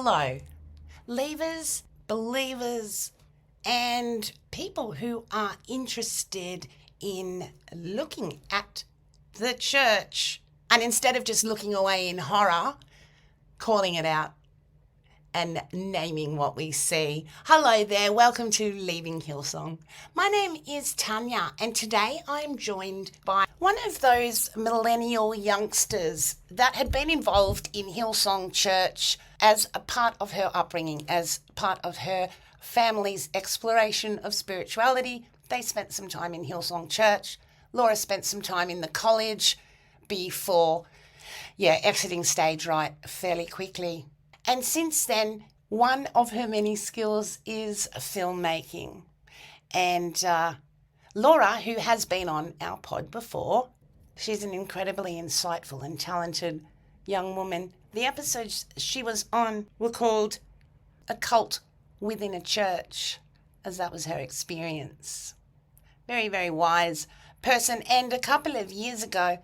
hello, leavers, believers, and people who are interested in looking at the church and instead of just looking away in horror, calling it out and naming what we see. Hello there, welcome to Leaving Hillsong. My name is Tanya, and today I'm joined by one of those millennial youngsters that had been involved in Hillsong Church as a part of her upbringing, as part of her family's exploration of spirituality. They spent some time in Hillsong Church. Laura spent some time in the college before, exiting stage right fairly quickly. And since then, one of her many skills is filmmaking. And Laura, who has been on our pod before, she's an incredibly insightful and talented young woman. The episodes she was on were called A Cult Within a Church, as that was her experience. Very, very wise person. And a couple of years ago,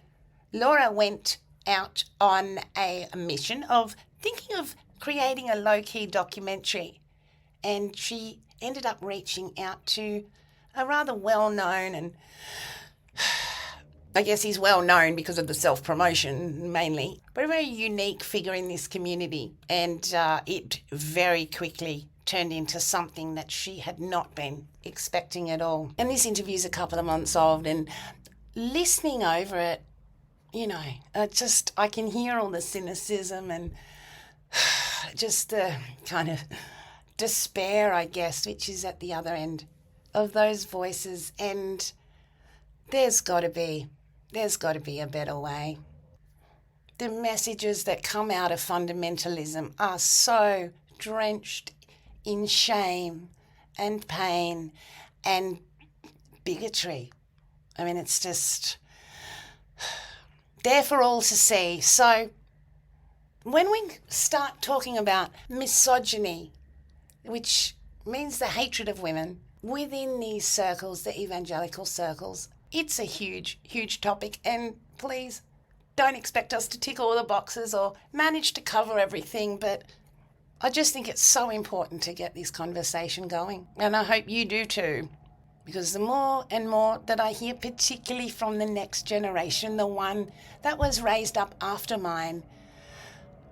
Laura went out on a mission of thinking of creating a low-key documentary, and she ended up reaching out to a rather well-known, and I guess he's well-known because of the self-promotion mainly, but a very unique figure in this community, and it very quickly turned into something that she had not been expecting at all. And this interview's a couple of months old, and listening over it, I can hear all the cynicism and just the kind of despair, I guess, which is at the other end of those voices. And there's got to be a better way. The messages that come out of fundamentalism are so drenched in shame and pain and bigotry. I mean, it's just there for all to see. So when we start talking about misogyny, which means the hatred of women within these circles, the evangelical circles, it's a huge, huge topic. And please don't expect us to tick all the boxes or manage to cover everything. But I just think it's so important to get this conversation going. And I hope you do too. Because the more and more that I hear, particularly from the next generation, the one that was raised up after mine,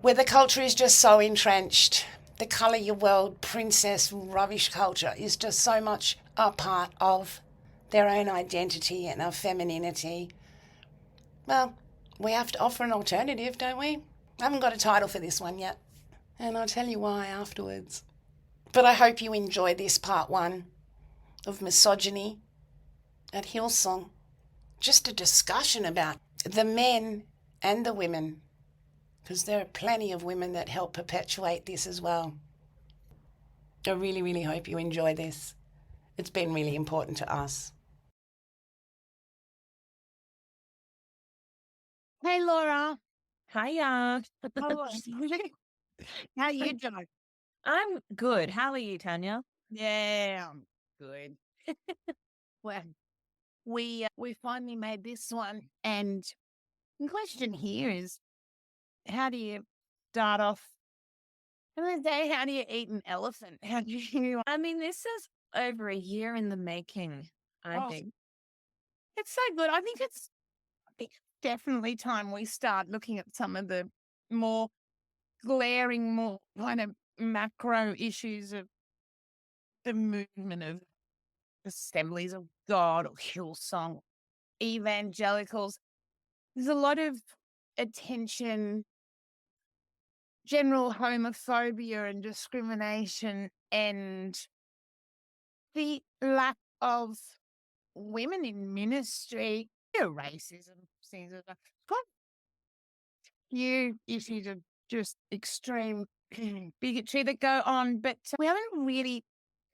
where the culture is just so entrenched, the colour your world, princess, rubbish culture is just so much a part of their own identity and our femininity. Well, we have to offer an alternative, don't we? I haven't got a title for this one yet, and I'll tell you why afterwards. But I hope you enjoy this part one of misogyny at Hillsong. Just a discussion about the men and the women, because there are plenty of women that help perpetuate this as well. I really, really hope you enjoy this. It's been really important to us. Hey, Laura. Hiya. How you doing? I'm good. How are you, Tanya? Yeah, I'm good. Well, we finally made this one, and the question here is, how do you start off? I'm gonna say, how do you eat an elephant? How do you? I mean, this is over a year in the making, I Oh, think. it's so good. I think it's definitely time we start looking at some of the more glaring, more kind of macro issues of the movement of Assemblies of God or Hillsong, evangelicals. There's a lot of attention, general homophobia and discrimination, and the lack of women in ministry, racism, things like that. Quite a few issues of just extreme bigotry that go on, but we haven't really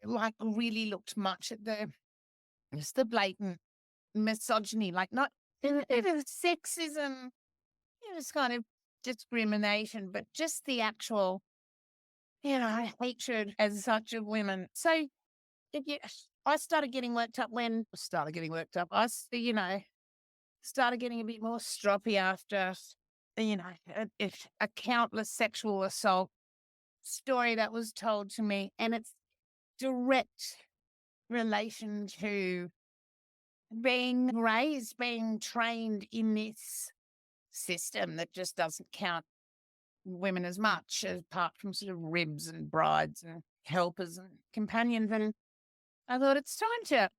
looked much at just the blatant misogyny, like not sexism, it's kind of discrimination, but just the actual, hatred as such of women. So if you, I started getting worked up I, started getting a bit more stroppy after, a countless sexual assault story that was told to me, and it's direct relation to being raised, being trained in this system that just doesn't count women as much, apart from sort of ribs and brides and helpers and companions. And I thought it's time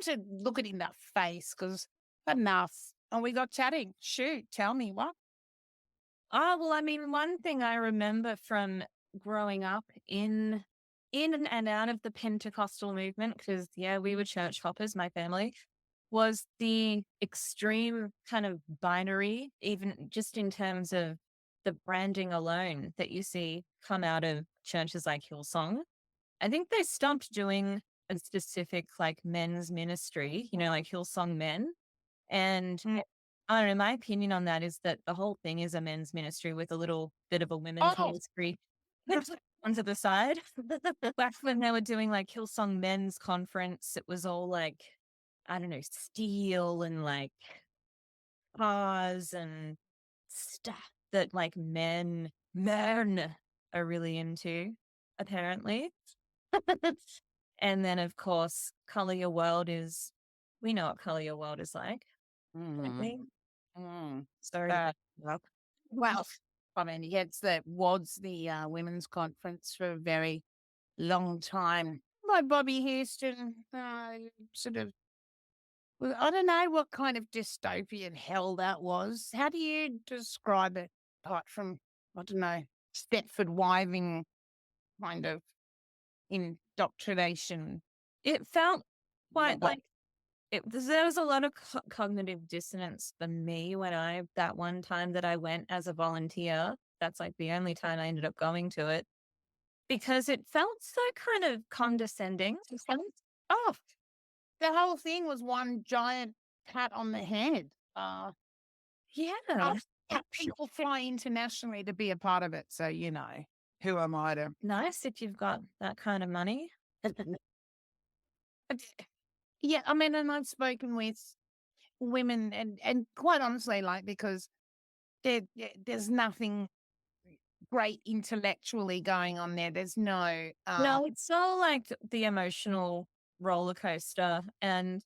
to look it in the face, because enough. And we got chatting. Shoot, tell me what. Oh, well, I mean, one thing I remember from growing up in and out of the Pentecostal movement, because yeah, we were church hoppers, my family, was the extreme kind of binary, even just in terms of the branding alone that you see come out of churches like Hillsong. I think they stopped doing a specific like men's ministry, like Hillsong Men. And I don't know, my opinion on that is that the whole thing is a men's ministry with a little bit of a women's ministry onto the side. Back when they were doing like Hillsong Men's Conference, it was all like, I don't know, steel and like cars and stuff that like men are really into, apparently. And then, of course, Color Your World we know what Color Your World is like, don't we? Sorry. Well, I mean, yeah, was the women's conference for a very long time. Like Bobby Houston, sort of, well, I don't know what kind of dystopian hell that was. How do you describe it, apart from, I don't know, Stepford wiving kind of indoctrination? It felt quite like there was a lot of cognitive dissonance for me when that one time that I went as a volunteer. That's like the only time I ended up going to it, because it felt so kind of condescending. Oh, the whole thing was one giant pat on the head. Yeah. People fly internationally to be a part of it. So, who am I to? Nice if you've got that kind of money. Yeah, I mean, and I've spoken with women and quite honestly, like, because there's nothing great intellectually going on there. There's no... No, it's all like the emotional roller coaster. And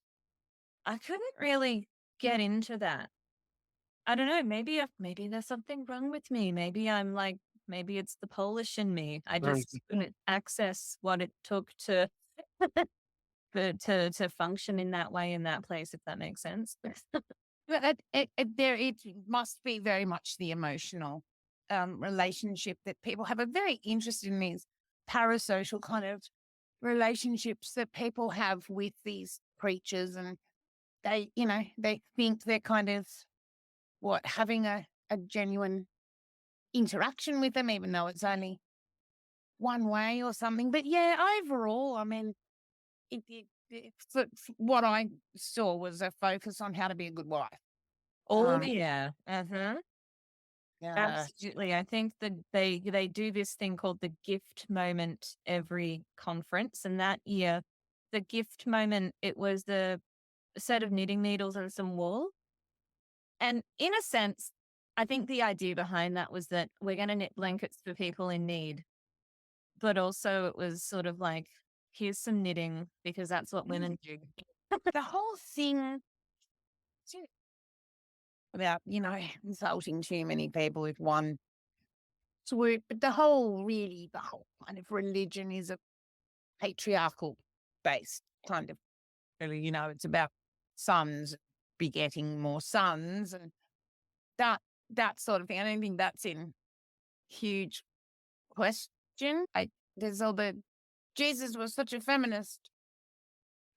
I couldn't really get into that. I don't know. Maybe there's something wrong with me. Maybe it's the Polish in me. I just couldn't access what it took to to function in that way in that place, if that makes sense. But it must be very much the emotional relationship that people have. A very interesting in these parasocial kind of relationships that people have with these creatures, and they think they're kind of having a genuine interaction with them, even though it's only one way or something. But yeah, overall, I mean, what I saw was a focus on how to be a good wife. Oh, yeah. Uh-huh. Yeah. Absolutely. I think that they do this thing called the gift moment every conference. And that year, the gift moment, it was a set of knitting needles and some wool. And in a sense, I think the idea behind that was that we're going to knit blankets for people in need. But also it was sort of like, here's some knitting, because that's what women do. The whole thing about, insulting too many people with one swoop, but the whole kind of religion is a patriarchal based kind of, really, it's about sons begetting more sons and that sort of thing. I don't think that's in huge question. There's all the Jesus was such a feminist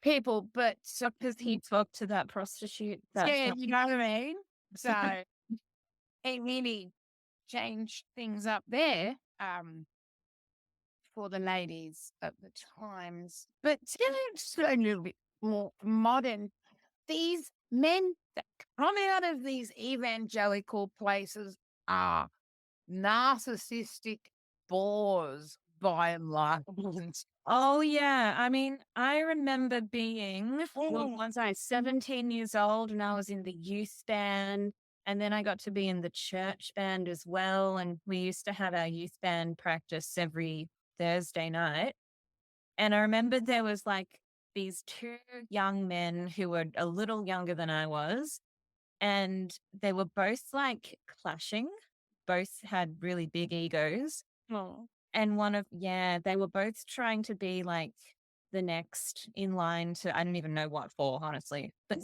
people, but because he talked to that prostitute. Yeah, you know what I mean? So it really changed things up there for the ladies at the times. But it's a little bit more modern. These men that come out of these evangelical places are narcissistic bores by and large. Oh, yeah. I mean, I remember being, once I was 17 years old and I was in the youth band, And then I got to be in the church band as well. And we used to have our youth band practice every Thursday night. And I remember there was like these two young men who were a little younger than I was. And they were both like clashing, both had really big egos. Oh. And they were both trying to be like the next in line to, I don't even know what for, honestly. But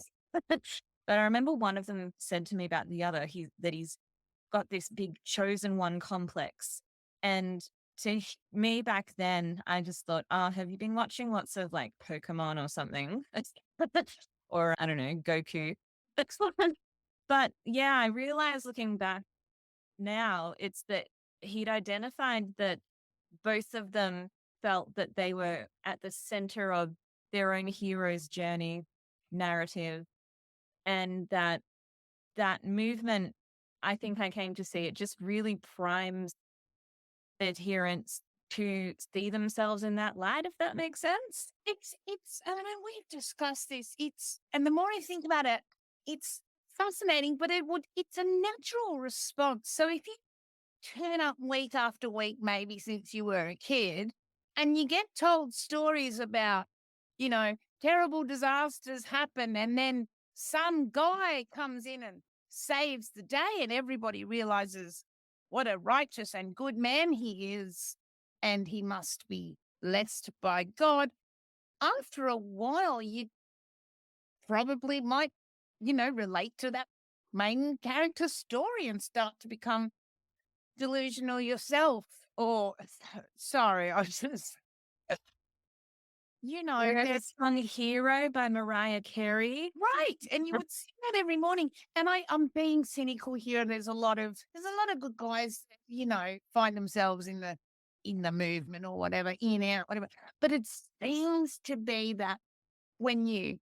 but I remember one of them said to me about the other, that he's got this big chosen one complex. And to me back then, I just thought, oh, have you been watching lots of like Pokemon or something? Or I don't know, Goku. But yeah, I realized looking back now, it's that he'd identified that both of them felt that they were at the center of their own hero's journey narrative, and that movement, I think I came to see it just really primes adherents to see themselves in that light, if that makes sense. I don't know, we've discussed this. And the more I think about it, it's fascinating, but it's a natural response. So if you turn up week after week, maybe since you were a kid, and you get told stories about, terrible disasters happen, and then some guy comes in and saves the day, and everybody realizes what a righteous and good man he is, and he must be blessed by God. After a while, you probably might, relate to that main character story and start to become delusional yourself. Or, sorry, I was just, There's Sung Hero by Mariah Carey. right. And you would see that every morning. And I'm being cynical here. There's a lot of good guys, find themselves in the movement or whatever, in, out, whatever. But it seems to be that when you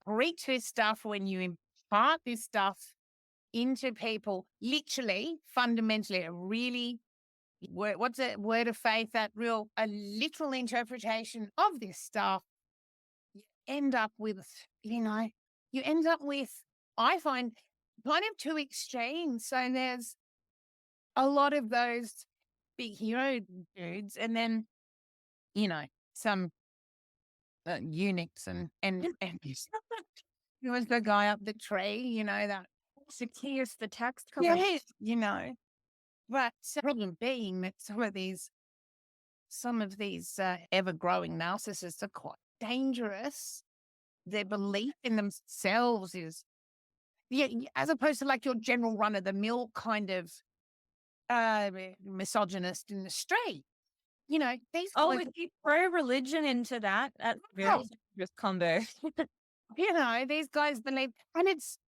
reach this stuff, when you impart this stuff into people, literally, fundamentally, a really, what's it, word of faith, a literal interpretation of this stuff, you end up with, I find, kind of two extremes. So there's a lot of those big hero dudes, and then, some eunuchs and there was the guy up the tree, that Zacchaeus the tax collector. yes, but the problem being that some of these ever-growing narcissists are quite dangerous. Their belief in themselves is, as opposed to like your general run-of-the-mill kind of misogynist in the street. These guys, If you throw religion into that's very dangerous combo. these guys believe, and it's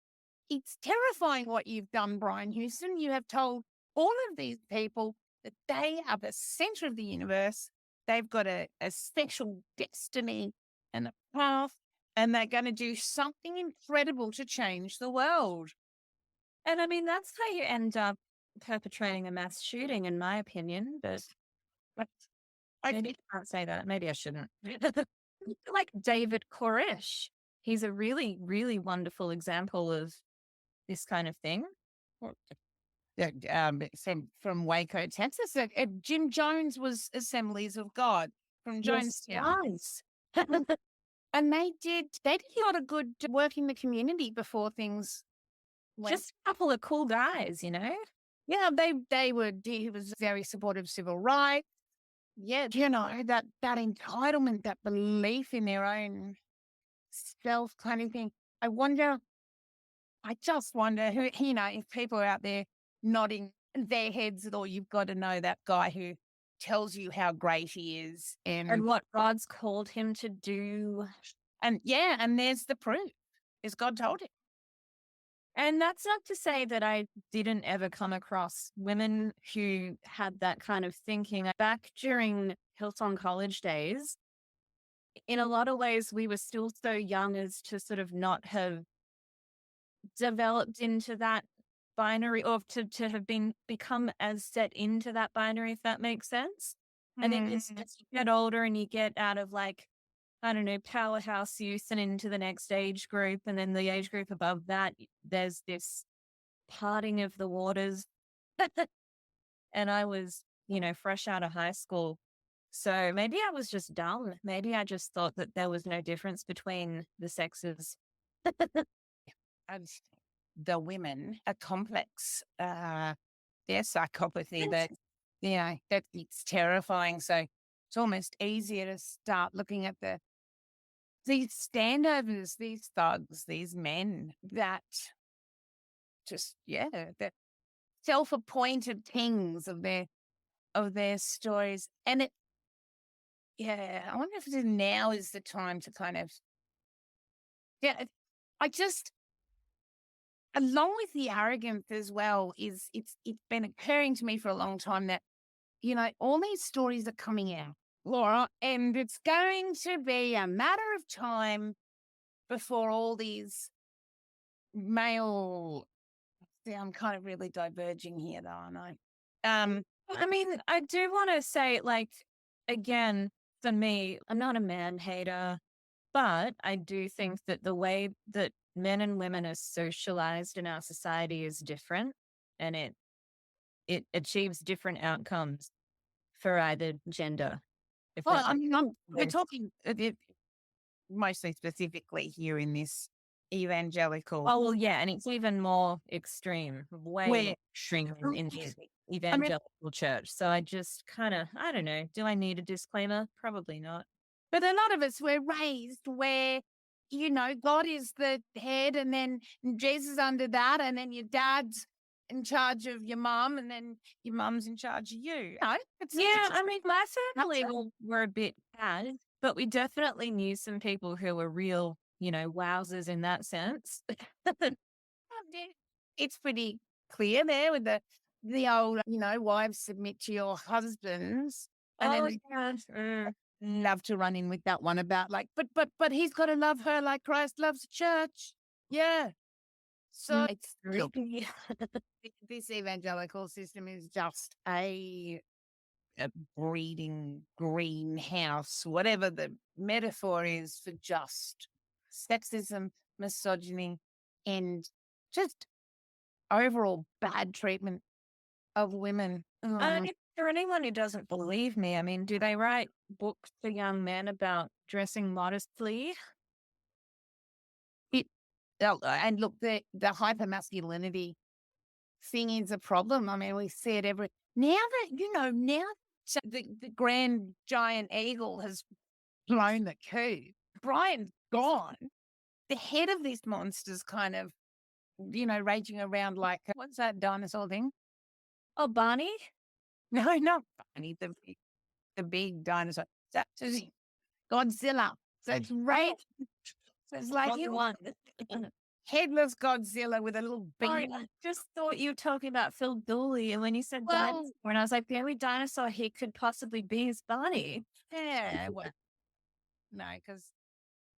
terrifying what you've done, Brian Houston. You have told all of these people that they are the center of the universe. They've got a special destiny and a path, and they're going to do something incredible to change the world. And I mean, that's how you end up perpetrating a mass shooting, in my opinion. But maybe I can't say that. Maybe I shouldn't. Like David Koresh. He's a really, really wonderful example of this kind of thing. From Waco, Texas. Jim Jones was Assemblies of God from Jonestown. Yes. And they did a lot of good work in the community before things went. Just a couple of cool guys, Yeah, he was very supportive of civil rights. Yeah, that entitlement, that belief in their own self kind of thing. I just wonder who, if people are out there nodding their heads at all, you've got to know that guy who tells you how great he is and what God's called him to do. And there's the proof, is God told him. And that's not to say that I didn't ever come across women who had that kind of thinking. Back during Hillsong college days, in a lot of ways, we were still so young as to sort of not have developed into that binary, or to have become as set into that binary, if that makes sense. And then as you get older and you get out of like, I don't know, powerhouse youth and into the next age group, and then the age group above that, there's this parting of the waters. And I was, fresh out of high school. So maybe I was just dumb. Maybe I just thought that there was no difference between the sexes. And the women are complex. Their psychopathy that it's terrifying. So it's almost easier to start looking at these standovers, these thugs, these men that just the self-appointed kings of their stories. And I wonder if now is the time to kind of I just, along with the arrogance as well, it's been occurring to me for a long time that all these stories are coming out, Laura, and it's going to be a matter of time before all these male. See, I'm kind of really diverging here, though, aren't I? I mean, I do want to say, again, for me, I'm not a man hater, but I do think that the way that men and women are socialized in our society is different, and it achieves different outcomes for either gender. If Well, that I makes mean, we're sense. talking mostly specifically here in this evangelical. Oh, well, yeah, and it's even more extreme, way Where- more extreme in the Yes. evangelical church. So I just kind of, I don't know, do I need a disclaimer? Probably not. But a lot of us were raised where, God is the head and then Jesus under that, and then your dad's in charge of your mum, and then your mum's in charge of you. No, Yeah, I mean, my family were a bit bad, but we definitely knew some people who were real, wowzers in that sense. it's pretty clear there with the old, wives submit to your husbands. And Oh, then yeah. love to run in with that one about but he's got to love her like Christ loves the church. Yeah. So it's real. This evangelical system is just a breeding greenhouse, whatever the metaphor is, for just sexism, misogyny, and just overall bad treatment of women. For anyone who doesn't believe me, I mean, do they write books for young men about dressing modestly? And look, the hypermasculinity thing is a problem. I mean, we see it now the grand giant eagle has blown the coop. Brian's gone. The head of this monster's kind of, raging around like, what's that dinosaur thing? Oh, Barney? No, not Barney, the big dinosaur. That's Godzilla. So it's right. So it's like One. headless Godzilla with a little Sorry, beak. I just thought you were talking about Phil Dooley, and when you said dinosaur, and I was like, the only dinosaur he could possibly be is Barney. Yeah, well, no, because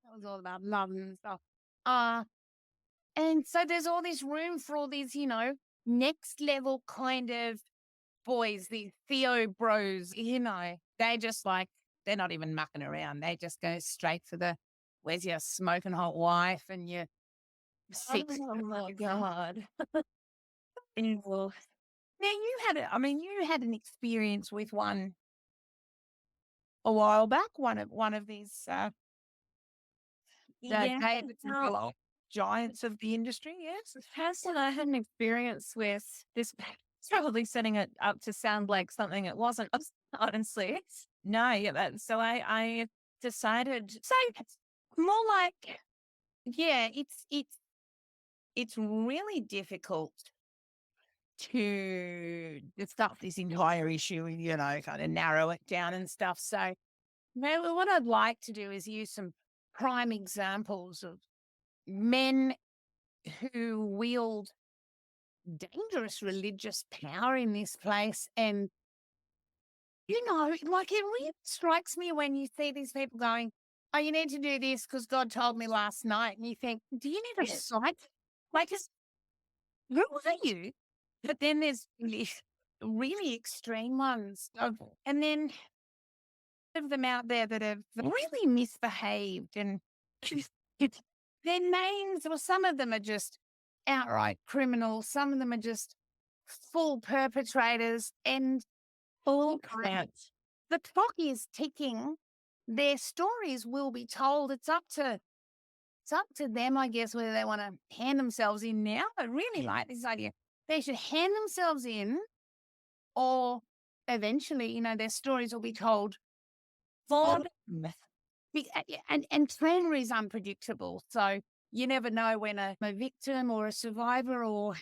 that was all about love and stuff. And so there's all this room for all these, next level kind of boys, these Theo bros, they just they're not even mucking around. They just go straight for where's your smoking hot wife and your six. Oh my God. Evil. Now you had an experience with one a while back, one of these giants of the industry, yes. The person I had an experience with this it's probably setting it up to sound like something it wasn't, honestly. No, yeah, so I decided So more like, it's really difficult to discuss this entire issue, kind of narrow it down and stuff. So maybe what I'd like to do is use some prime examples of men who wield dangerous religious power in this place. And, it really strikes me when you see these people going, oh, you need to do this because God told me last night. And you think, do you need a sight? Who are you? But then there's really extreme ones. And then of them out there that have really misbehaved, and their names, or some of them are just outright criminals. Some of them are just full perpetrators, and Full crap. the clock is ticking. Their stories will be told. It's up to them, I guess, whether they want to hand themselves in now. I really like this idea. They should hand themselves in, or eventually, their stories will be told. For And slavery is unpredictable. So you never know when a victim or a survivor, or,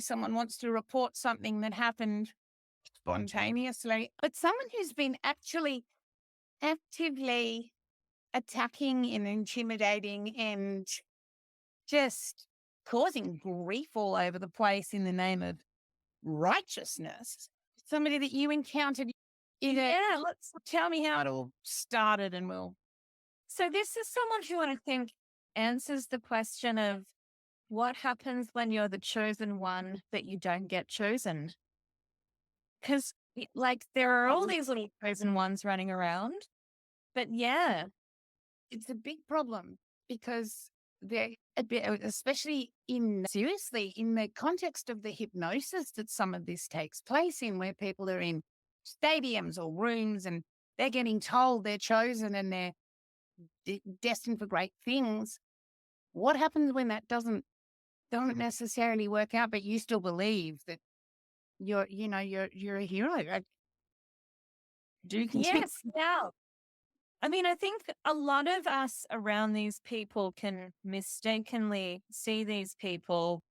someone wants to report something that happened spontaneously. But someone who's been actually actively attacking and intimidating and just causing grief all over the place in the name of righteousness. Somebody that you encountered let's tell me how it all started, and we'll. So this is someone who I think answers the question of what happens when you're the chosen one but you don't get chosen. Because there are all these little chosen ones running around, but yeah, It's a big problem because they're a bit, especially seriously, in the context of the hypnosis that some of this takes place in, where people are in stadiums or rooms and they're getting told they're chosen and they're destined for great things. What happens when that doesn't necessarily work out, but you still believe that you're a hero? Do you continue? yes, now. I mean, I think a lot of us around these people can mistakenly see these people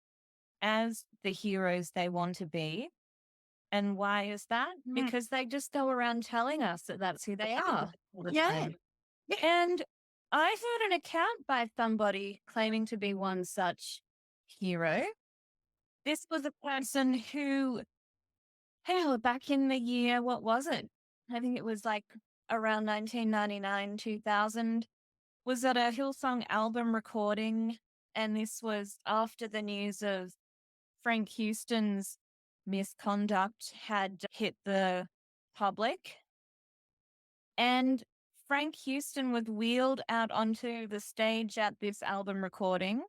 as the heroes they want to be. And why is that? Because they just go around telling us that that's who they are all the time. And I heard an account by somebody claiming to be one such hero. This was a person who, back in the year, what was it? I think it was around 1999, 2000, was at a Hillsong album recording. And this was after the news of Frank Houston's misconduct had hit the public. And Frank Houston was wheeled out onto the stage at this album recording,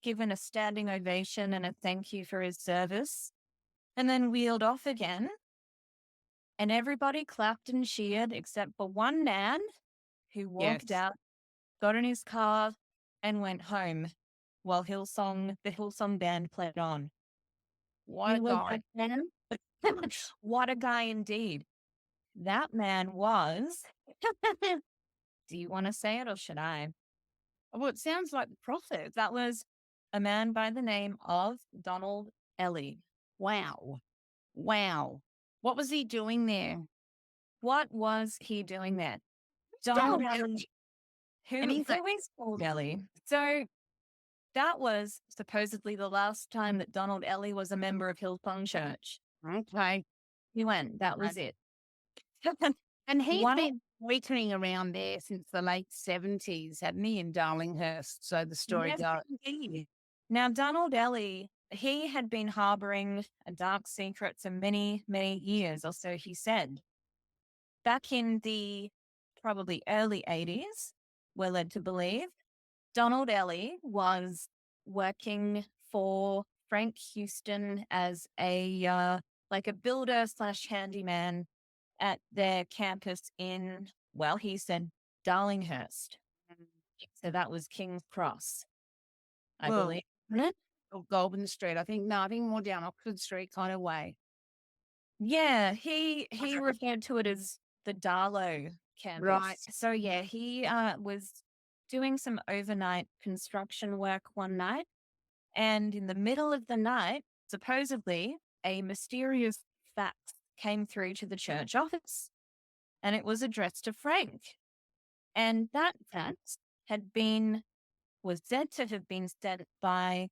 given a standing ovation and a thank you for his service, and then wheeled off again. And everybody clapped and cheered except for one man who walked out, got in his car, and went home while the Hillsong band played on. What a guy. What a guy indeed. That man was. Do you want to say it or should I? Well, it sounds like the prophet. That was a man by the name of Donald Ellie. Wow. What was he doing there? What was he doing there? Donald Ellie. Who is called Ellie? So that was supposedly the last time that Donald Ellie was a member of Hillsong Church. Okay. He went. That was it. And he'd been loitering around there since the late 70s, hadn't he, in Darlinghurst? So the story goes. Indeed. Now, Donald Ellie, he had been harboring a dark secret for many, many years, or so he said. Back in the probably early 80s, we're led to believe, Donald Ellie was working for Frank Houston as a builder / handyman at their campus in, well, he said Darlinghurst. So that was King's Cross, I believe. Or Goulburn Street. I think more down Oxford Street kind of way. Yeah, he referred to it as the Darlow campus. Right. So yeah, he was doing some overnight construction work one night. And in the middle of the night, supposedly, a mysterious fax came through to the church office. And it was addressed to Frank. And that fax was said to have been sent by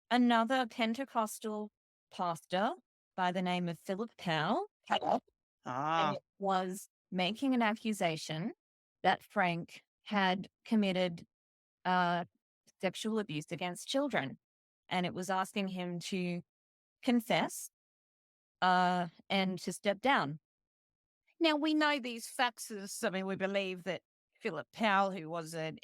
another Pentecostal pastor by the name of Philip Powell. And it was making an accusation that Frank had committed sexual abuse against children. And it was asking him to confess and to step down. Now, we know these faxes. I mean, we believe that Philip Powell, who was an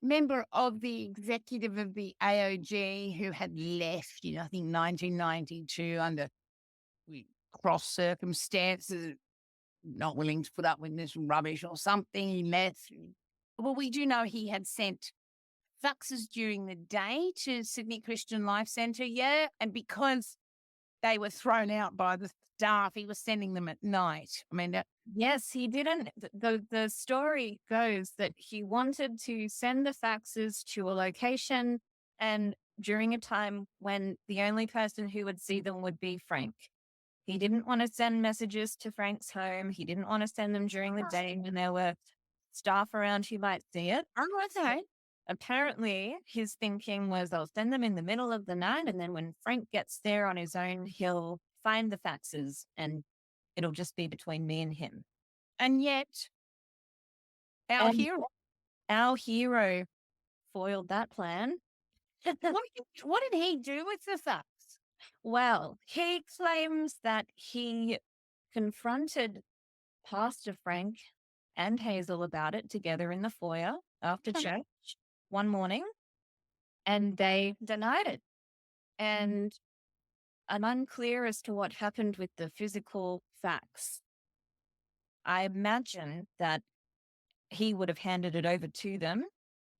member of the executive of the AOG who had left in, I think, 1992 under cross circumstances, not willing to put up with this rubbish or something. He left. Well, we do know he had sent faxes during the day to Sydney Christian Life Centre, yeah, and because they were thrown out by the staff, he was sending them at night. I mean, Yes, he didn't. The story goes that he wanted to send the faxes to a location and during a time when the only person who would see them would be Frank. He didn't want to send messages to Frank's home. He didn't want to send them during the day when there were staff around who might see it. oh, okay. Apparently, his thinking was I'll send them in the middle of the night, and then when Frank gets there on his own, he'll find the faxes and it'll just be between me and him. And yet, our And hero, our hero foiled that plan. what did he do with the fax? Well, he claims that he confronted Pastor Frank and Hazel about it together in the foyer after church one morning, and they denied it. And I'm unclear as to what happened with the physical facts. I imagine that he would have handed it over to them,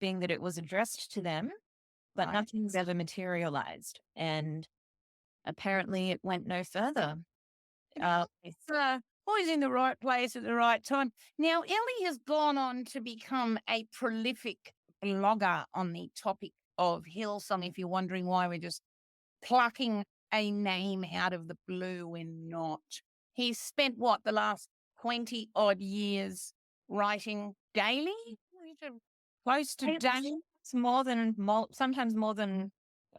being that it was addressed to them, but Right. nothing's ever materialized. And apparently it went no further. It's always in the right place at the right time. Now, Ellie has gone on to become a prolific blogger on the topic of Hillsong. If you're wondering why we're just plucking a name out of the blue, we're not. He's spent, the last 20 odd years writing daily? Close to daily? It's sometimes more than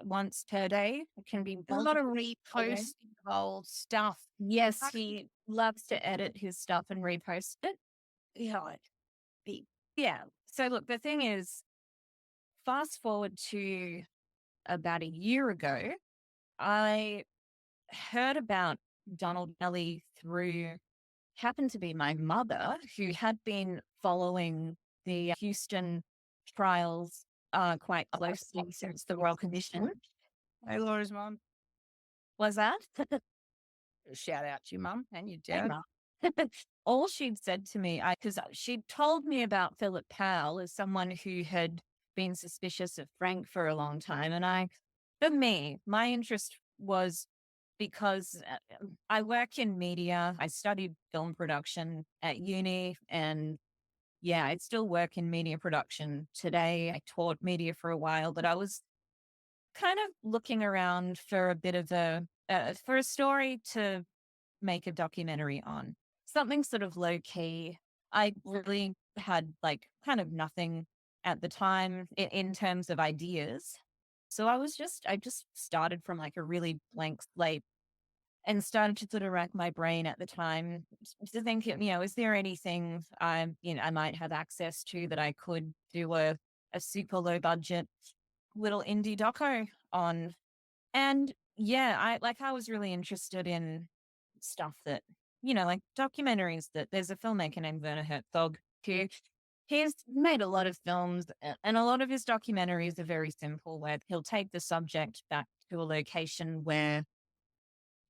once per day. It can be A lot of multiple per day. reposting of old stuff. Yes, he loves to edit his stuff and repost it. Yeah. So look, the thing is, fast forward to about a year ago, I heard about Donald Ellie through happened to be my mother, who had been following the Houston trials quite closely since the Royal Commission. Hey, Laura's mum. Was that? Shout out to your mum and your Hey, dad. Mum. All she'd said to me, because she'd told me about Philip Powell as someone who had been suspicious of Frank for a long time. And for me, my interest was because I work in media. I studied film production at uni, and yeah, I still work in media production today. I taught media for a while, but I was kind of looking around for a bit of for a story to make a documentary on, something sort of low key. I really had kind of nothing at the time in terms of ideas. So I just started from a really blank slate and started to sort of rack my brain at the time to think, is there anything I might have access to that I could do a super low budget little indie doco on. And yeah, I was really interested in stuff that, documentaries. That there's a filmmaker named Werner Herzog who he's made a lot of films, and a lot of his documentaries are very simple, where he'll take the subject back to a location where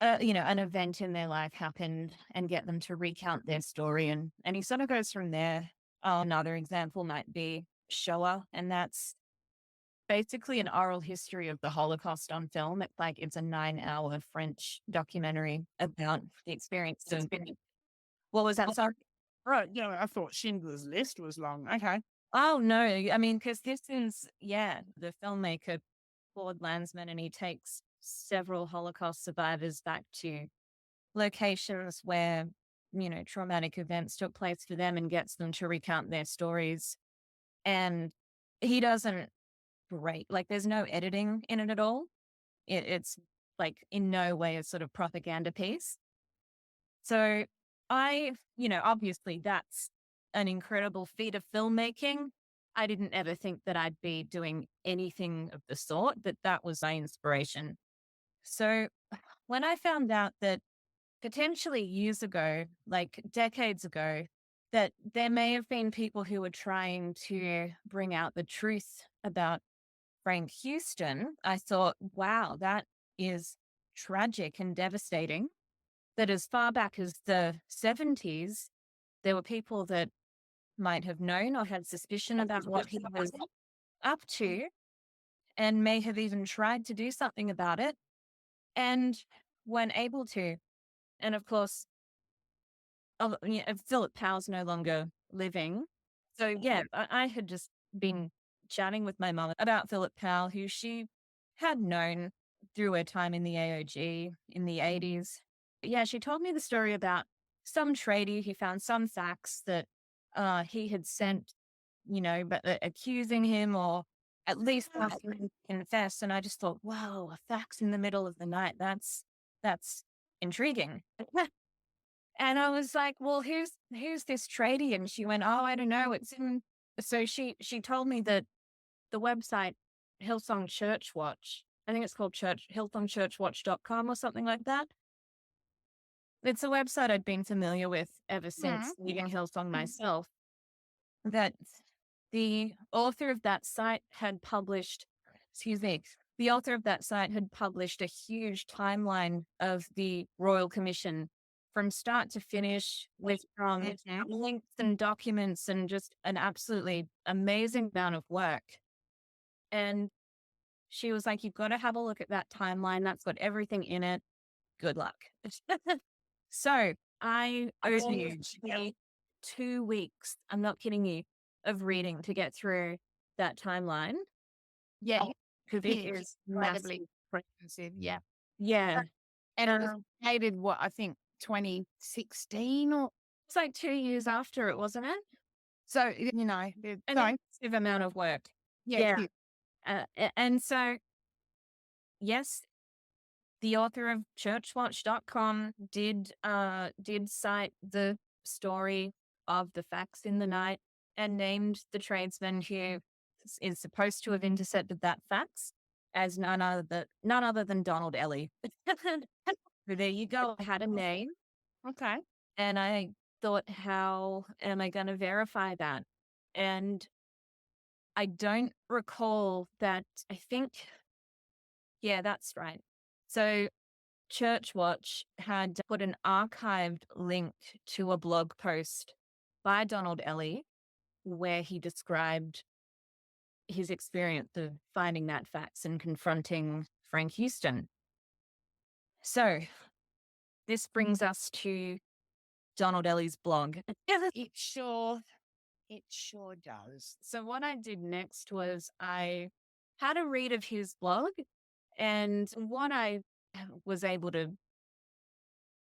an event in their life happened and get them to recount their story. And he sort of goes from there. Another example might be Shoah, and that's basically an oral history of the Holocaust on film. It's a 9-hour French documentary about the experience of. What was that? Sorry. Right. I thought Schindler's List was long. Okay. Oh no, I mean, because this is the filmmaker Claude Lanzmann, and he takes several Holocaust survivors back to locations where traumatic events took place for them and gets them to recount their stories. And he doesn't break, there's no editing in it at all. It's in no way a sort of propaganda piece. So obviously that's an incredible feat of filmmaking. I didn't ever think that I'd be doing anything of the sort, but that was my inspiration. So when I found out that potentially years ago, decades ago, that there may have been people who were trying to bring out the truth about Frank Houston, I thought, wow, that is tragic and devastating. That as far back as the 70s, there were people that might have known or had suspicion about what he was up to and may have even tried to do something about it and weren't able to. And of course, Philip Powell's no longer living. So yeah, I had just been chatting with my mum about Philip Powell, who she had known through her time in the AOG in the 80s. Yeah, she told me the story about some tradie who found some facts that he had sent, but accusing him or at least asking him to confess. And I just thought, wow, a fax in the middle of the night. That's intriguing. And I was like, well, who's this tradie? And she went, oh, I don't know. It's in. So she told me that the website Hillsong Church Watch, I think it's called hillsongchurchwatch.com or something like that. It's a website I'd been familiar with ever since leaving Hillsong myself. That the author of that site had published, the author of that site had published a huge timeline of the Royal Commission from start to finish with links and documents and just an absolutely amazing amount of work. And she was like, you've got to have a look at that timeline. That's got everything in it. Good luck. So I only 2 weeks, I'm not kidding you, of reading to get through that timeline. Yeah. Because it is incredibly massive. comprehensive. Yeah. Yeah. And it was dated, what, I think 2016 or It's like 2 years after it, wasn't it? so, An massive amount of work. yeah. And so, yes, the author of churchwatch.com did cite the story of the facts in the night and named the tradesman who is supposed to have intercepted that fax as none other than Donald Ellie. There you go. I had a name. Okay. And I thought, how am I going to verify that? And I don't recall that. I think, yeah, that's right. So Churchwatch had put an archived link to a blog post by Donald Ellie where he described his experience of finding that fax and confronting Frank Houston. So this brings us to Donald Ellie's blog. It sure does. So what I did next was I had a read of his blog, and what I was able to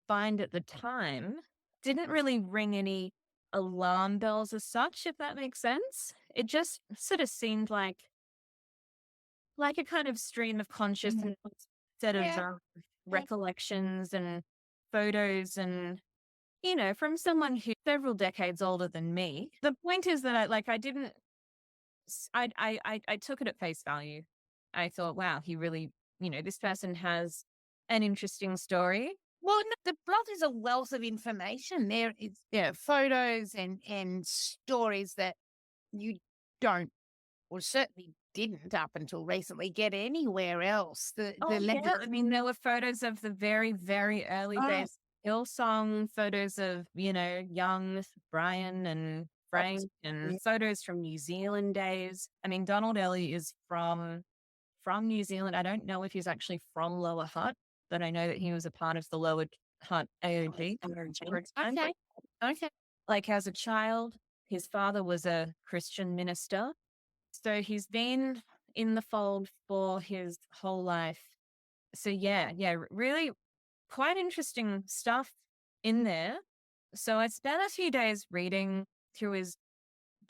find at the time didn't really ring any alarm bells as such, if that makes sense. It just sort of seemed like a kind of stream of consciousness, set of recollections and photos and, from someone who's several decades older than me. The point is that I took it at face value. I thought, wow, he really, this person has an interesting story. Well, no, the blog is a wealth of information. There is photos and stories that you don't, or certainly didn't up until recently, get anywhere else. I mean, there were photos of the very, very early days Hillsong, photos of, young Brian and Frank, and photos from New Zealand days. I mean, Donald Ellie is from New Zealand. I don't know if he's actually from Lower Hutt, but I know that he was a part of the Lower Hutt AOG. Okay. Like as a child, his father was a Christian minister. So he's been in the fold for his whole life. So yeah, really quite interesting stuff in there. So I spent a few days reading through his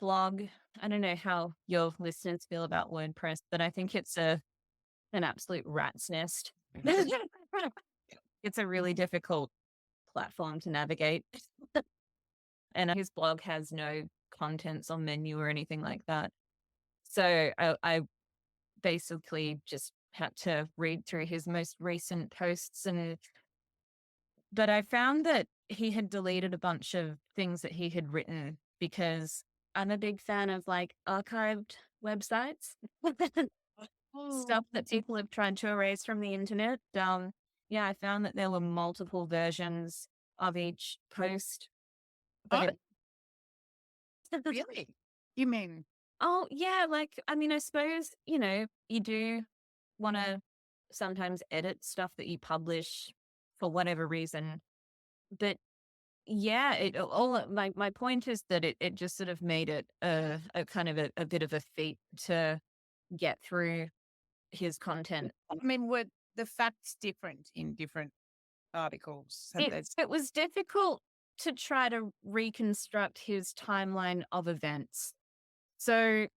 blog. I don't know how your listeners feel about WordPress, but I think it's an absolute rat's nest. It's a really difficult platform to navigate. And his blog has no contents on menu or anything like that. So I basically just had to read through his most recent posts and But I found that he had deleted a bunch of things that he had written because I'm a big fan of like archived websites, stuff that people have tried to erase from the internet. Yeah, I found that there were multiple versions of each post. Oh, But really? You mean? oh, yeah, like, I mean, I suppose, you do want to sometimes edit stuff that you publish for whatever reason. But yeah, my point is that it just sort of made it a kind of a bit of a feat to get through his content. I mean, were the facts different in different articles? It was difficult to try to reconstruct his timeline of events. So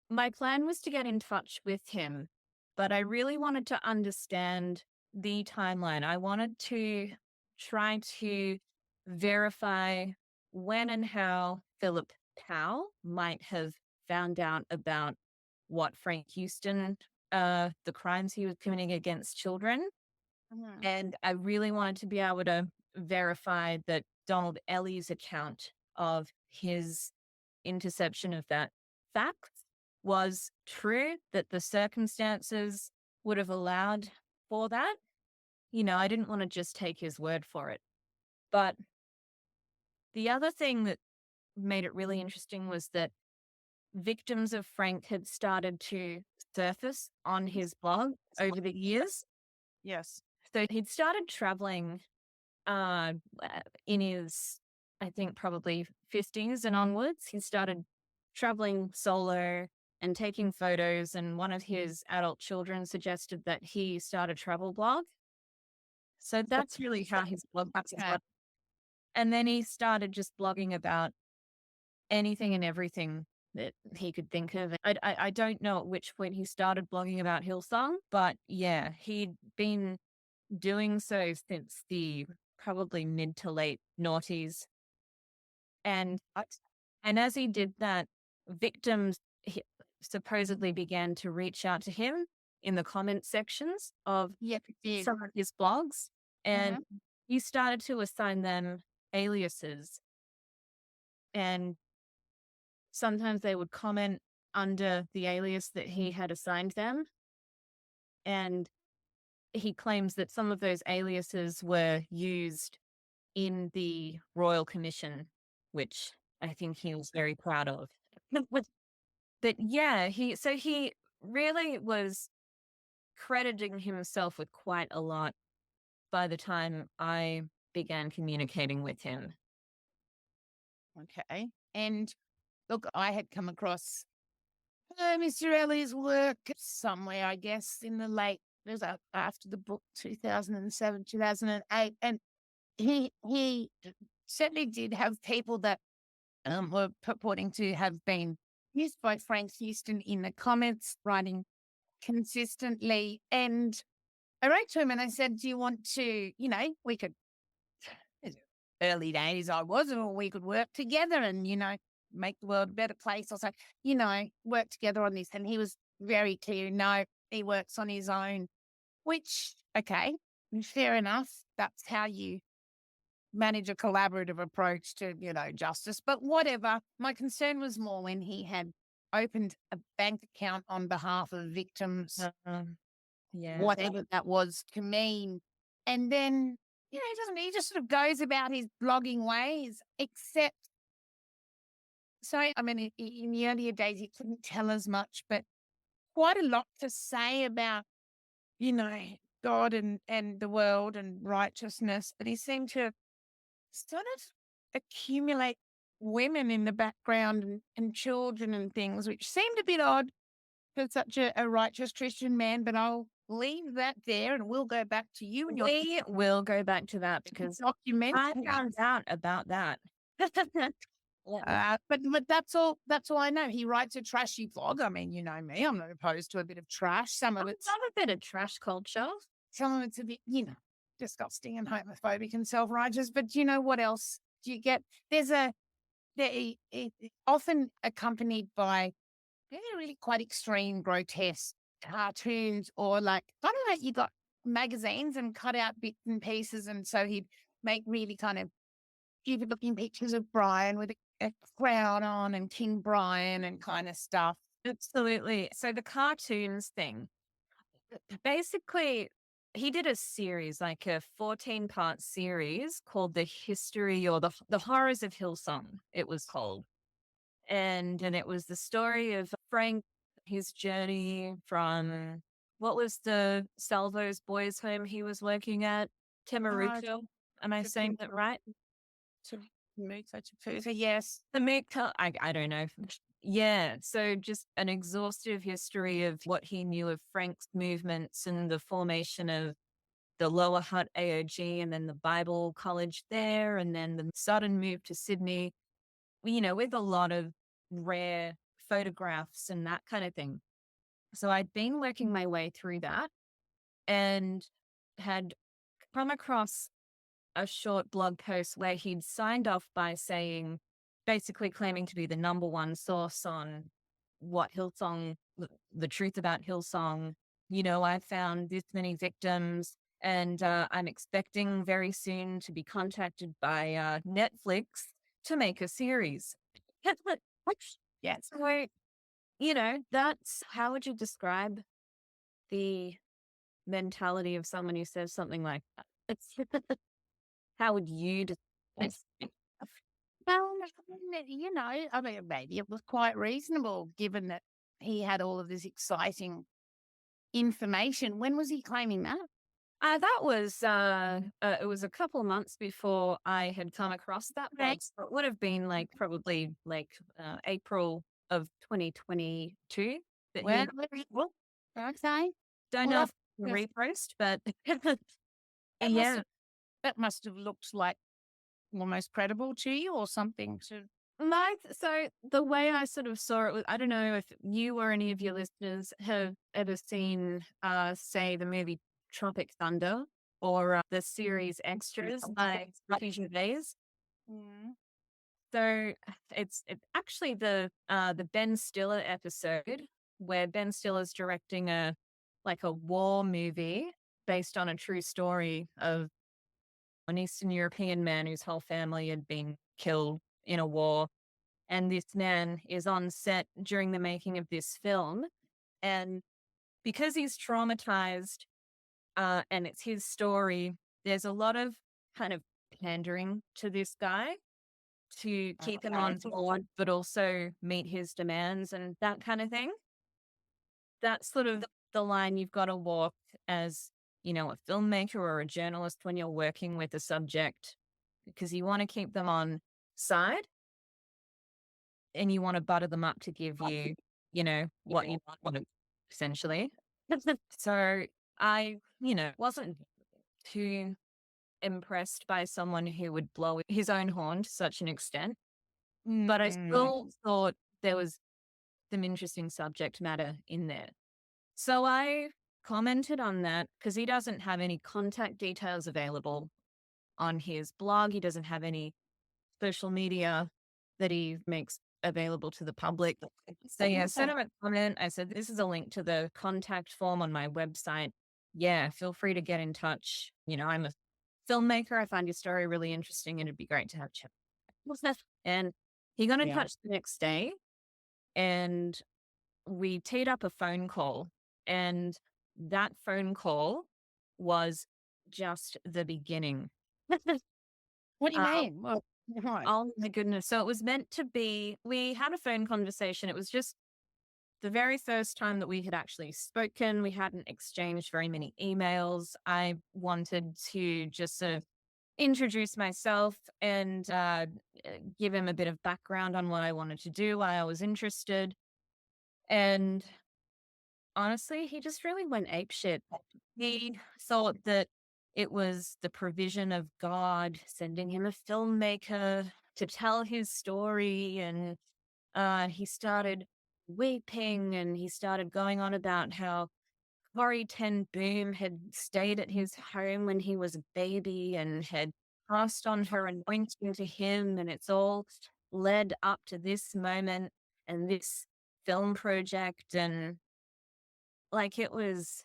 my plan was to get in touch with him, but I really wanted to understand the timeline. I wanted to try to verify when and how Philip Powell might have found out about what Frank Houston, the crimes he was committing against children. Mhm. And I really wanted to be able to verify that Donald Ellie's account of his interception of that fact was true, that the circumstances would have allowed for that. I didn't want to just take his word for it. But the other thing that made it really interesting was that victims of Frank had started to surface on his blog over the years. Yes. So he'd started traveling uh, in his, I think, probably 50s and onwards. He started traveling solo and taking photos. And one of his adult children suggested that he start a travel blog. So that's really how his blog started. And then he started just blogging about anything and everything that he could think of. I don't know at which point he started blogging about Hillsong, but yeah, he'd been doing so since the probably mid to late noughties. And as he did that, victims supposedly began to reach out to him in the comment sections of some of his blogs, and he started to assign them aliases. And sometimes they would comment under the alias that he had assigned them. And he claims that some of those aliases were used in the Royal Commission, which I think he was very proud of. But yeah, he really was crediting himself with quite a lot by the time I began communicating with him. Okay. And look, I had come across Mr. Ellie's work somewhere, I guess, in the late, it was after the book 2007, 2008. And he certainly did have people that were purporting to have been used by Frank Houston in the comments, writing consistently. And I wrote to him and I said, do you want to, we could, early days I was, or we could work together and, make the world a better place or so, work together on this. And he was very clear, no, he works on his own, which, okay, fair enough. That's how you manage a collaborative approach to, justice. But whatever. My concern was more when he had opened a bank account on behalf of victims, whatever that was to mean. And then, he just sort of goes about his blogging ways, except, so, I mean, in the earlier days, he couldn't tell as much, but quite a lot to say about, God and the world and righteousness. But he seemed to sort of accumulate women in the background and children and things, which seemed a bit odd for such a righteous Christian man. But I'll leave that there and we'll go back to you. And We will go back to that because I found out about that. But that's all I know. He writes a trashy blog. I mean, you know me, I'm not opposed to a bit of trash. Some of it's a bit of trash culture. Some of it's a bit, disgusting and homophobic and self-righteous. But what else do you get? Often accompanied by really quite extreme, grotesque cartoons, or like, I don't know, you got magazines and cut out bits and pieces. And so he'd make really kind of stupid looking pictures of Brian with a crown on and King Brian and kind of stuff. Absolutely. So the cartoons thing, basically, he did a series, like a 14-part series called The History or the Horrors of Hillsong, it was called. And it was the story of Frank, his journey from what was the Salvo's boys' home he was working at? Temaruto. Am I saying that right? To move such a food. Yes. The Mika, I don't know. Yeah. So just an exhaustive history of what he knew of Frank's movements and the formation of the Lower Hutt AOG and then the Bible College there, and then the sudden move to Sydney, with a lot of rare photographs and that kind of thing. So I'd been working my way through that and had come across a short blog post where he'd signed off by saying, basically claiming to be the number one source on what Hillsong, the truth about Hillsong. I found this many victims and I'm expecting very soon to be contacted by Netflix to make a series. Yes. So, that's how would you describe the mentality of someone who says something like that? How would you describe it? Well, I mean, maybe it was quite reasonable given that he had all of this exciting information. When was he claiming that? That was it was a couple months before I had come across that blog. So it would have been probably April of 2022. That Well, he well, okay. don't Well, know if he yes. repost, but That yeah. that must have looked like almost credible to you or something to. So the way I sort of saw it was, I don't know if you or any of your listeners have ever seen, say, the movie Tropic Thunder or the series Extras by Ricky Gervais. Mm. So it's actually the Ben Stiller episode where Ben Stiller's directing a war movie based on a true story of an Eastern European man whose whole family had been killed in a war. And this man is on set during the making of this film. And because he's traumatized and it's his story, there's a lot of kind of pandering to this guy to keep him on board, but also meet his demands and that kind of thing. That's sort of the line you've got to walk as, a filmmaker or a journalist when you're working with a subject, because you want to keep them on side and you want to butter them up to give you, what you want, essentially. So I, wasn't too impressed by someone who would blow his own horn to such an extent, but I still thought there was some interesting subject matter in there. So I commented on that because he doesn't have any contact details available on his blog. He doesn't have any social media that he makes available to the public. So yeah, I sent him a comment. I said, this is a link to the contact form on my website. Yeah, feel free to get in touch. I'm a filmmaker. I find your story really interesting and it'd be great to have a chat. And he got in touch the next day and we teed up a phone call, and that phone call was just the beginning. What do you mean? Well, right. Oh my goodness. So it was meant to be, we had a phone conversation. It was just the very first time that we had actually spoken. We hadn't exchanged very many emails. I wanted to just sort of introduce myself and give him a bit of background on what I wanted to do, why I was interested. And honestly, he just really went apeshit. He thought that it was the provision of God sending him a filmmaker to tell his story. And he started weeping and he started going on about how Corrie Ten Boom had stayed at his home when he was a baby and had passed on her anointing to him. And it's all led up to this moment and this film project. And it was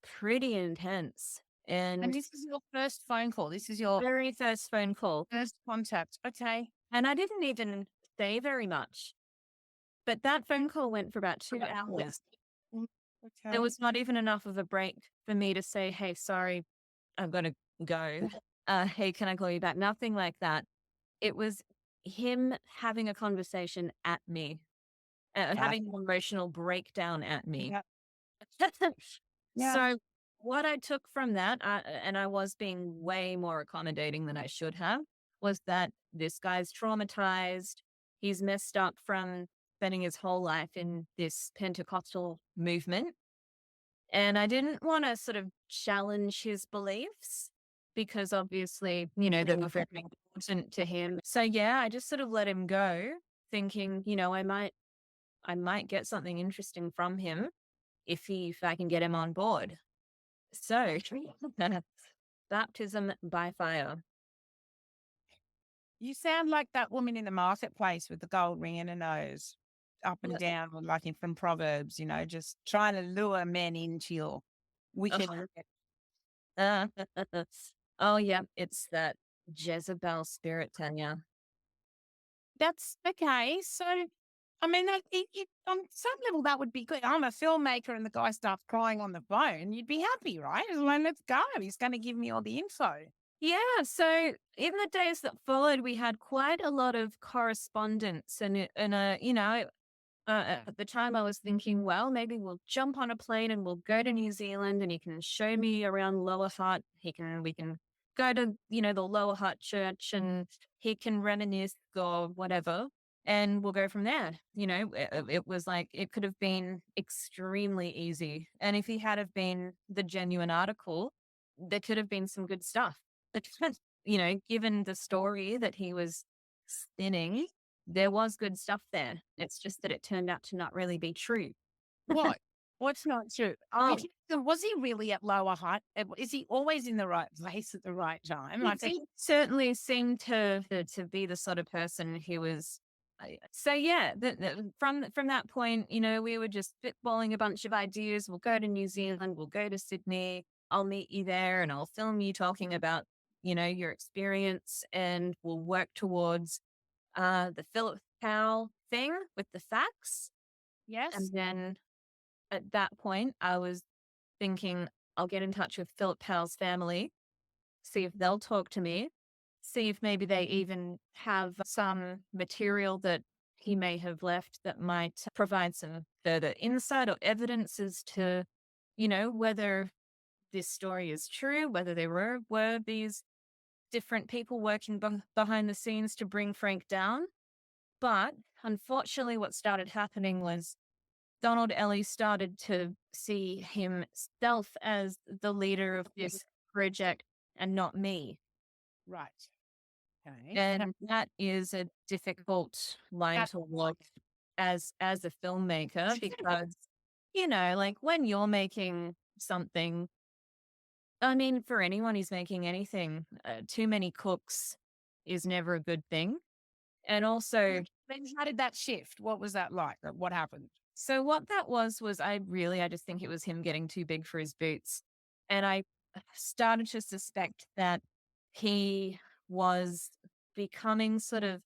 pretty intense. And And this is your first phone call. This is your very first phone call. first contact. Okay. And I didn't even say very much. But that phone call went for about 2 hours. Mm, There Okay. was not even enough of a break for me to say, hey, sorry, I've got to go. Hey, can I call you back? Nothing like that. It was him having a conversation at me, Right. having an emotional breakdown at me. Yeah. Yeah. So what I took from that, and I was being way more accommodating than I should have, was that this guy's traumatized. He's messed up from spending his whole life in this Pentecostal movement. And I didn't want to sort of challenge his beliefs because obviously, they were very important to him. So yeah, I just sort of let him go, thinking, I might get something interesting from him if I can get him on board. So baptism by fire. You sound like that woman in the marketplace with the gold ring in her nose, up and down, or like in from Proverbs, just trying to lure men into your wicked. Uh, oh yeah, it's that Jezebel spirit, Tanya. That's okay. So, I mean, on some level, that would be good. I'm a filmmaker and the guy starts crying on the phone. You'd be happy, right? It's like, let's go. He's going to give me all the info. Yeah, so in the days that followed, we had quite a lot of correspondence, at the time I was thinking, well, maybe we'll jump on a plane and we'll go to New Zealand, and he can show me around Lower Hutt. We can go to the Lower Hutt church, and he can reminisce or whatever, and we'll go from there. It was like it could have been extremely easy, and if he had have been the genuine article, there could have been some good stuff. Given the story that he was spinning, there was good stuff there. It's just that it turned out to not really be true. What? What's not true? Oh, Was he really at Lower Hutt? Is he always in the right place at the right time? he certainly seemed to be the sort of person who was. So yeah, from that point, we were just spitballing a bunch of ideas. We'll go to New Zealand. We'll go to Sydney. I'll meet you there, and I'll film you talking about your experience, and we'll work towards the Philip Powell thing with the facts. Yes. And then at that point, I was thinking, I'll get in touch with Philip Powell's family, see if they'll talk to me, see if maybe they even have some material that he may have left that might provide some further insight or evidence as to, whether this story is true, whether there were these different people working behind the scenes to bring Frank down. But unfortunately, what started happening was Donald Ellie started to see himself as the leader of this project and not me. Right. Okay. And that is a difficult line to walk as a filmmaker because, like when you're making something, I mean, for anyone who's making anything, too many cooks is never a good thing. And also, Then how did that shift? What was that like? What happened? so what that was I just think it was him getting too big for his boots. And I started to suspect that he was becoming sort of,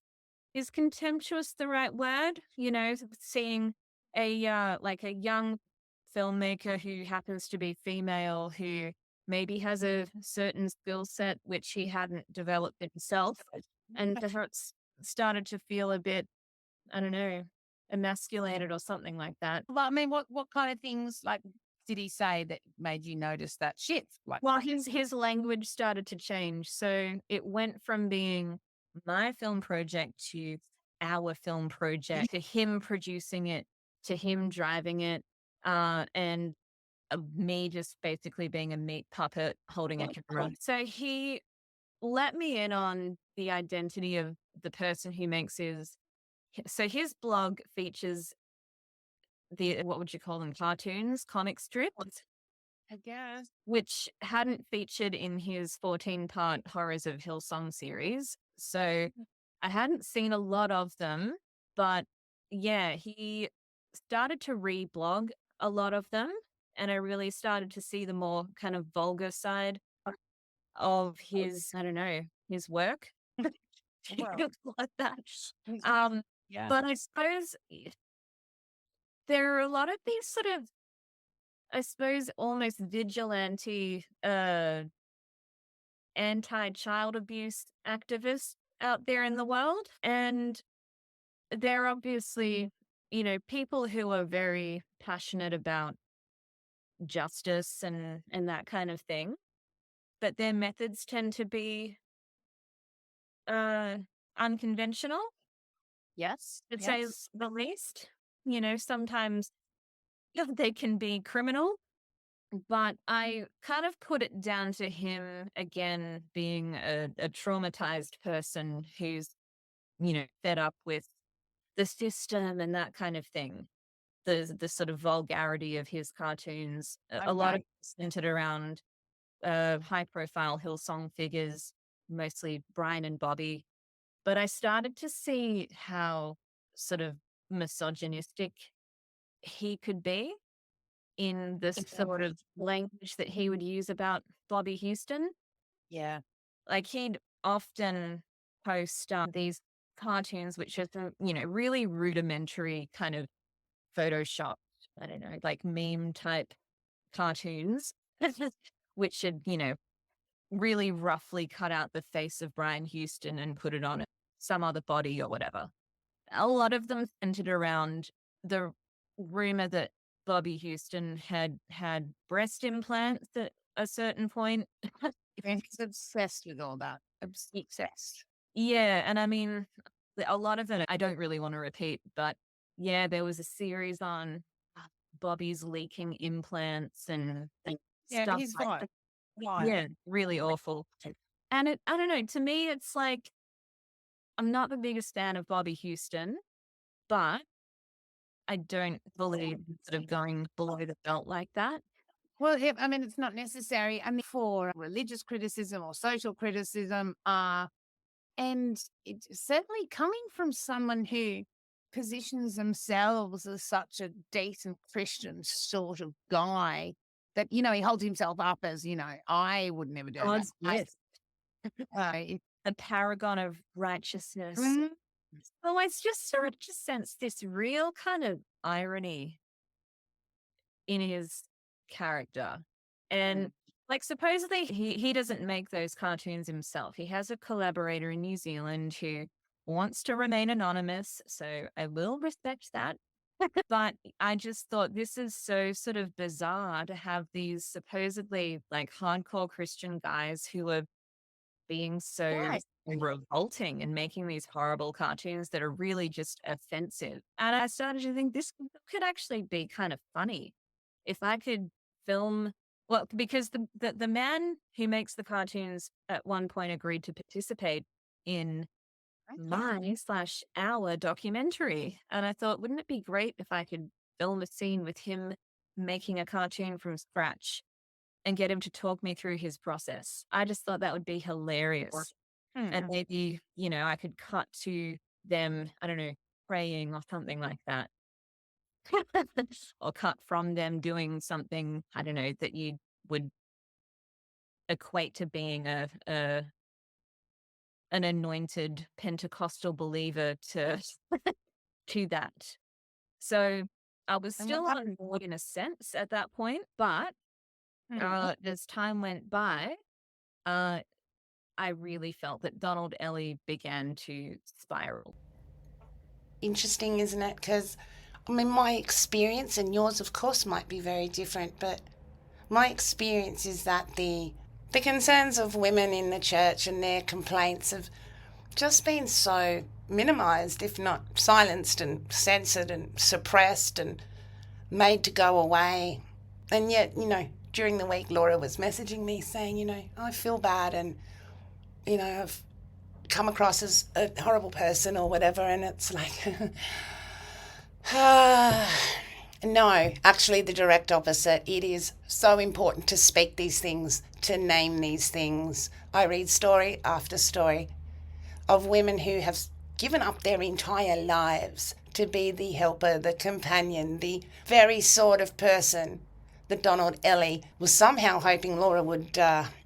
is contemptuous the right word? Seeing like a young filmmaker who happens to be female, who maybe has a certain skill set which he hadn't developed himself, and perhaps started to feel a bit, I don't know, emasculated or something like that. Well, I mean, what kind of things like did he say that made you notice that shift? Like, Well, his language started to change. So it went from being my film project to our film project, to him producing it, to him driving it, and me just basically being a meat puppet holding a camera. So he let me in on the identity of the person who makes his blog features what would you call them? Cartoons, comic strips, I guess. which hadn't featured in his 14-part Horrors of Hillsong series. So I hadn't seen a lot of them, but yeah, he started to reblog a lot of them. And I really started to see the more kind of vulgar side of his, I don't know, his work. Well, Like that. he's- Um, yeah. but I suppose there are a lot of these sort of, I suppose, almost vigilante, anti-child abuse activists out there in the world. And they're obviously, people who are very passionate about justice and that kind of thing. But their methods tend to be uh unconventional, Yes. to say Yes. the least. Sometimes they can be criminal, but I kind of put it down to him again being a traumatized person who's, fed up with the system and that kind of thing. The sort of vulgarity of his cartoons, a lot of Okay. it centered around high profile Hillsong figures, mostly Brian and Bobby. But I started to see how sort of misogynistic he could be in the sort of language that he would use about Bobby Houston. Yeah. Like he'd often post these cartoons, which are, really rudimentary kind of Photoshop, I don't know, like meme type cartoons, which should, really roughly cut out the face of Brian Houston and put it on some other body or whatever. A lot of them centered around the rumor that Bobby Houston had breast implants at a certain point. He's obsessed with all that. Obsessed. Yeah, and I mean, a lot of it I don't really want to repeat, but yeah, there was a series on Bobby's leaking implants and Yeah, stuff he's like fine. that. Why? Yeah, really awful. And I don't know, to me, it's like, I'm not the biggest fan of Bobby Houston, but I don't believe sort of going below the belt like that. Well, I mean, it's not necessary. I mean, for religious criticism or social criticism, and it's certainly coming from someone who positions themselves as such a decent Christian sort of guy that, he holds himself up as, I would never do that. God's gift, I, a paragon of righteousness. mm, Oh, it's just sort of just sense this real kind of irony in his character. And like supposedly he doesn't make those cartoons himself. He has a collaborator in New Zealand who wants to remain anonymous, so I will respect that. But I just thought this is so sort of bizarre to have these supposedly like hardcore Christian guys who are being so Right. revolting and making these horrible cartoons that are really just offensive. And I started to think this could actually be kind of funny if I could film. Well, because the man who makes the cartoons at one point agreed to participate in my/our documentary. And I thought, wouldn't it be great if I could film a scene with him making a cartoon from scratch and get him to talk me through his process? I just thought that would be hilarious. And maybe, I could cut to them, I don't know, praying or something like that. Or cut from them doing something, I don't know, that you would equate to being an anointed Pentecostal believer to that. So I was And still what on board in a sense at that point, but as time went by, I really felt that Donald Ellie began to spiral. Interesting, isn't it? Because, I mean, my experience and yours, of course, might be very different, but my experience is that the concerns of women in the church and their complaints have just been so minimised, if not silenced and censored and suppressed and made to go away. And yet, during the week, Laura was messaging me saying, I feel bad and, I've come across as a horrible person or whatever. And it's like, no, actually the direct opposite. It is so important to speak these things, to name these things. I read story after story of women who have given up their entire lives to be the helper, the companion, the very sort of person that Donald Ellie was somehow hoping Laura would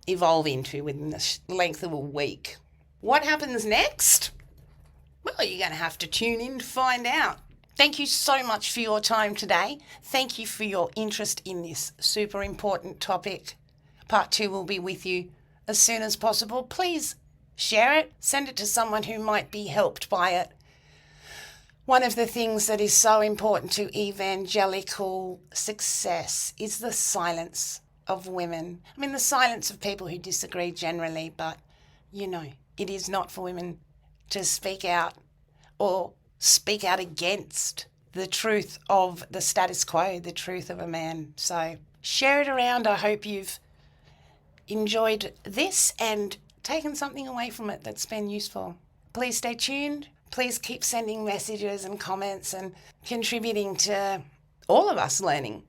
evolve into within the length of a week. What happens next? Well, you're going to have to tune in to find out. Thank you so much for your time today. Thank you for your interest in this super important topic. Part 2 will be with you as soon as possible. Please share it. Send it to someone who might be helped by it. One of the things that is so important to evangelical success is the silence of women. I mean, the silence of people who disagree generally, but, you know, it is not for women to speak out or speak out against the truth of the status quo, the truth of a man. So share it around. I hope you've enjoyed this and taken something away from it that's been useful. Please stay tuned. Please keep sending messages and comments and contributing to all of us learning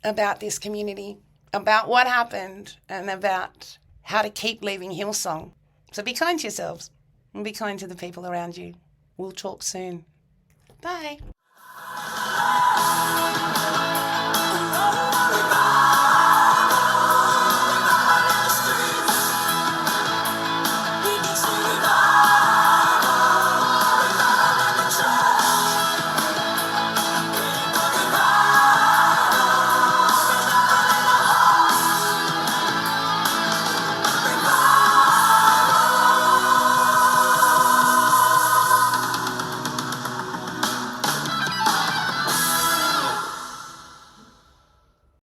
about this community, about what happened, and about how to keep Leaving Hillsong. So be kind to yourselves and be kind to the people around you. We'll talk soon. Bye.